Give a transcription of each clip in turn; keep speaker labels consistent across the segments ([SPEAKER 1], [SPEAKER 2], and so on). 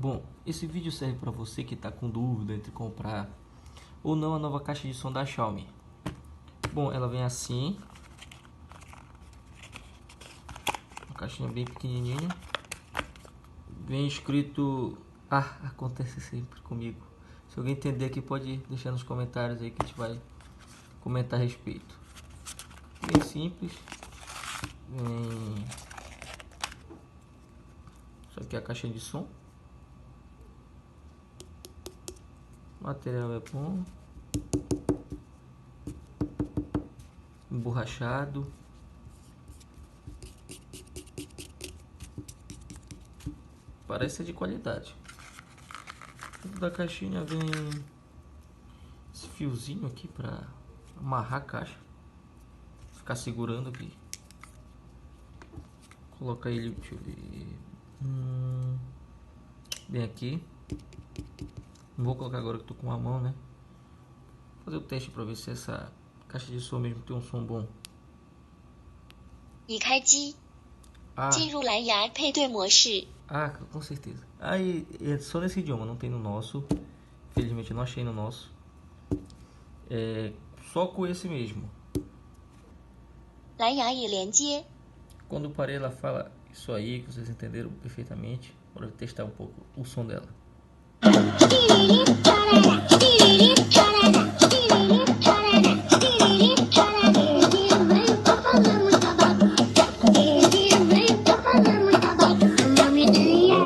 [SPEAKER 1] Bom, esse vídeo serve para você que está com dúvida entre comprar ou não a nova caixa de som da Xiaomi. Bom, ela vem assim, uma caixinha bem pequenininha, vem escrito, acontece sempre comigo. Se alguém entender aqui pode deixar nos comentários aí que a gente vai comentar a respeito. Bem simples, isso aqui é a caixa de som. O material é bom, emborrachado. Parece ser de qualidade. Dentro da caixinha vem esse fiozinho aqui para amarrar a caixa, ficar segurando aqui. Colocar ele, deixa eu ver, bem aqui. Não vou colocar agora que estou com a mão, né? Vou fazer o teste para ver se essa caixa de som mesmo tem um som bom.
[SPEAKER 2] 已开机，进入蓝牙配对模式。
[SPEAKER 1] Com certeza. Aí é só nesse idioma, não tem no nosso. Infelizmente eu não achei no nosso. É só com esse mesmo.
[SPEAKER 2] 蓝牙已连接。
[SPEAKER 1] Quando parei ela fala isso aí, que vocês entenderam perfeitamente. Bora testar um pouco o som dela.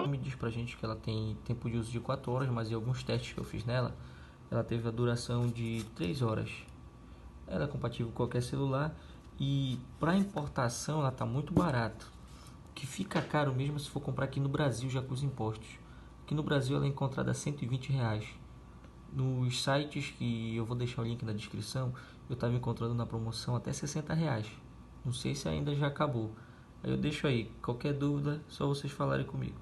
[SPEAKER 1] Me diz pra gente que ela tem tempo de uso de 4 horas, mas em alguns testes que eu fiz nela, ela teve a duração de 3 horas. Ela é compatível com qualquer celular e para importação ela tá muito barato. O que fica caro mesmo se for comprar aqui no Brasil já com os impostos. Aqui no Brasil ela é encontrada a R$120. Nos sites que eu vou deixar o link na descrição, eu estava encontrando na promoção até R$60. Não sei se ainda já acabou. Aí eu deixo aí, qualquer dúvida, só vocês falarem comigo.